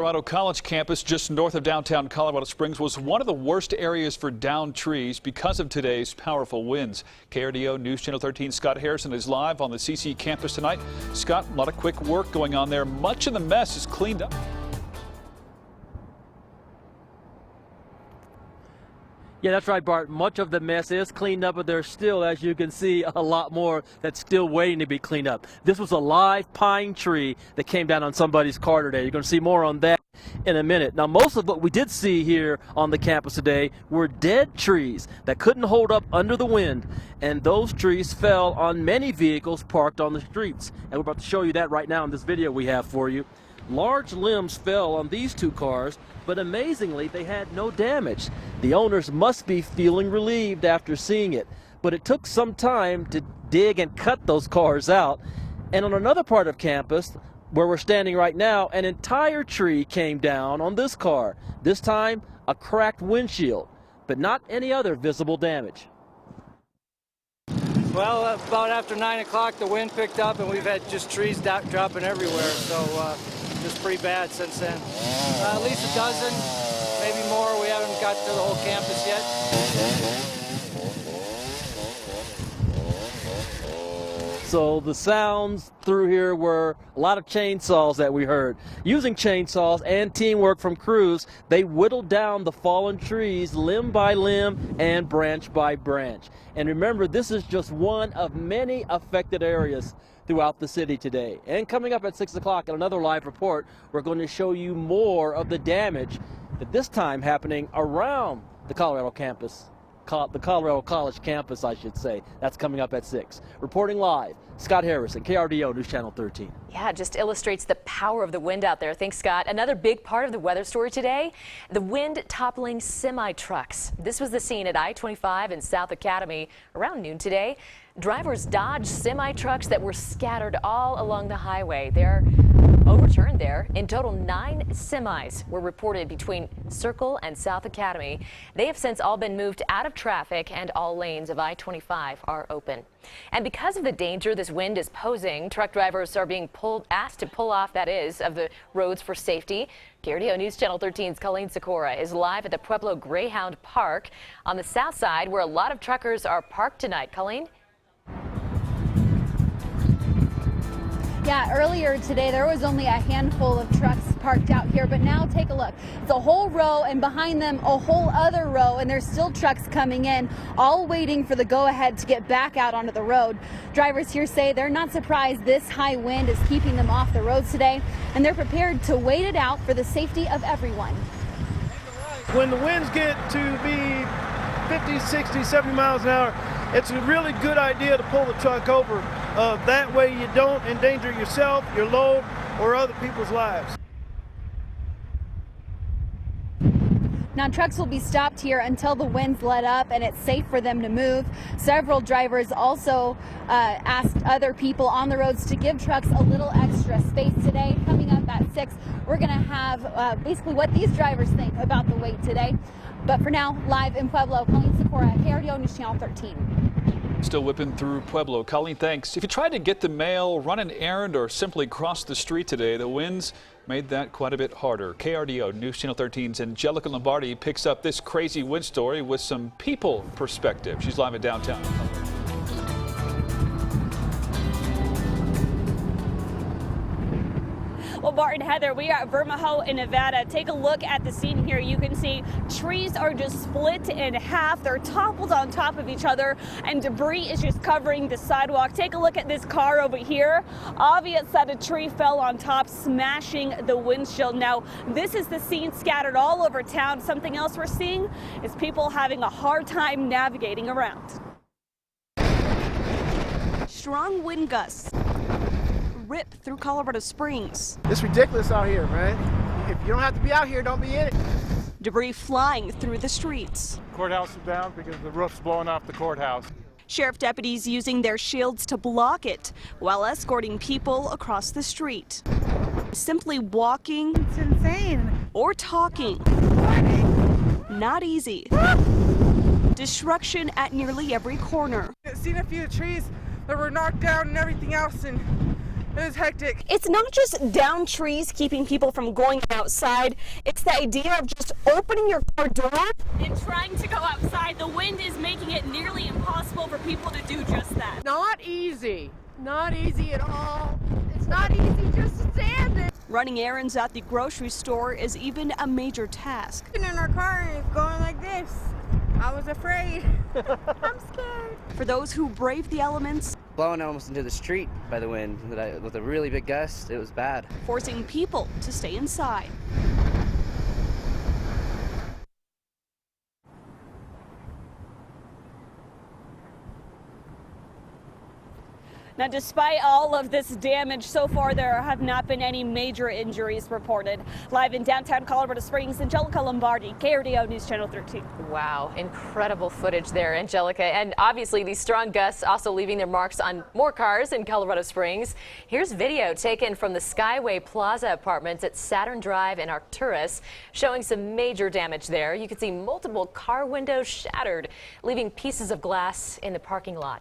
Colorado College campus just north of downtown Colorado Springs was one of the worst areas for downed trees because of today's powerful winds. KRDO News Channel 13 Scott Harrison is live on the CC campus tonight. Scott, a lot of quick work going on there. Much of the mess is cleaned up. Yeah, that's right, Bart. Much of the mess is cleaned up, but there's still, as you can see, a lot more that's still waiting to be cleaned up. This was a live pine tree that came down on somebody's car today. You're going to see more on that in a minute. Now, most of what we did see here on the campus today were dead trees that couldn't hold up under the wind, and those trees fell on many vehicles parked on the streets. And we're about to show you that right now in this video we have for you. Large limbs fell on these two cars, but amazingly, they had no damage. The owners must be feeling relieved after seeing it, but it took some time to dig and cut those cars out. And on another part of campus, where we're standing right now, an entire tree came down on this car. This time, a cracked windshield, but not any other visible damage. Well, about after 9 o'clock, the wind picked up, and we've had just trees dropping everywhere, so it's pretty bad since then. At least a dozen, maybe more. We haven't got to the whole campus yet. So the sounds through here were a lot of chainsaws that we heard. Using chainsaws and teamwork from crews, they whittled down the fallen trees limb by limb and branch by branch. And remember, this is just one of many affected areas throughout the city today. And coming up at 6 o'clock in another live report, we're going to show you more of the damage that this time happening around the Colorado campus. The Colorado College campus, I should say. That's coming up at 6. Reporting live, Scott Harrison, KRDO News Channel 13. Yeah, it just illustrates the power of the wind out there. Thanks, Scott. Another big part of the weather story today, the wind toppling semi-trucks. This was the scene at I-25 in South Academy around noon today. Drivers dodged semi-trucks that were scattered all along the highway. They're overturned there. In total, 9 semis were reported between Circle and South Academy. They have since all been moved out of traffic, and all lanes of I-25 are open. And because of the danger this wind is posing, truck drivers are being asked to pull off, that is, of the roads for safety. KRDO News Channel 13's Colleen Sikora is live at the Pueblo Greyhound Park on the south side, where a lot of truckers are parked tonight. Colleen? Yeah, earlier today there was only a handful of trucks parked out here, but now take a look. It's a whole row, and behind them a whole other row, and there's still trucks coming in, all waiting for the go-ahead to get back out onto the road. Drivers here say they're not surprised this high wind is keeping them off the roads today, and they're prepared to wait it out for the safety of everyone. When the winds get to be 50, 60, 70 miles an hour, it's a really good idea to pull the truck over. That way you don't endanger yourself, your load, or other people's lives. Now, trucks will be stopped here until the winds let up and it's safe for them to move. Several drivers also asked other people on the roads to give trucks a little extra space today. Coming up at 6, we're going to have basically what these drivers think about the wait today. But for now, live in Pueblo, Colleen Sikora, KRDO News Channel 13. Still whipping through Pueblo. Colleen, thanks. If you tried to get the mail, run an errand, or simply cross the street today, the winds made that quite a bit harder. KRDO News Channel 13's Angelica Lombardi picks up this crazy wind story with some people perspective. She's live at downtown. Well, Bart and Heather, we are at Vermajo in Nevada. Take a look at the scene here. You can see trees are just split in half. They're toppled on top of each other, and debris is just covering the sidewalk. Take a look at this car over here. Obvious that a tree fell on top, smashing the windshield. Now, this is the scene scattered all over town. Something else we're seeing is people having a hard time navigating around. Strong wind gusts rip through Colorado Springs. It's ridiculous out here, man. If you don't have to be out here, don't be in it. Debris flying through the streets. Courthouse is down because the roof's blowing off the courthouse. Sheriff deputies using their shields to block it while escorting people across the street. Simply walking. It's insane. Or talking. Not easy. Destruction at nearly every corner. I've seen a few trees that were knocked down and everything else, and It was hectic. It's not just down trees keeping people from going outside. It's the idea of just opening your car door and trying to go outside. The wind is making it nearly impossible for people to do just that. Not easy. Not easy at all. It's not easy just to stand it. Running errands at the grocery store is even a major task. In our car and it's going like this. I was afraid. I'm scared. For those who brave the elements, Blown almost into the street by the wind with a really big gust. It was bad. forcing people to stay inside. Now, despite all of this damage, so far there have not been any major injuries reported. Live in downtown Colorado Springs, Angelica Lombardi, KRDO News Channel 13. Wow, incredible footage there, Angelica. And obviously these strong gusts also leaving their marks on more cars in Colorado Springs. Here's video taken from the Skyway Plaza apartments at Saturn Drive in Arcturus, showing some major damage there. You can see multiple car windows shattered, leaving pieces of glass in the parking lot.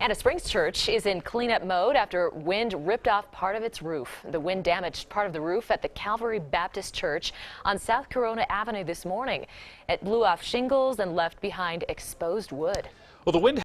Anna Springs Church is in cleanup mode after wind ripped off part of its roof. The wind damaged part of the roof at the Calvary Baptist Church on South Corona Avenue this morning. It blew off shingles and left behind exposed wood. Well, the wind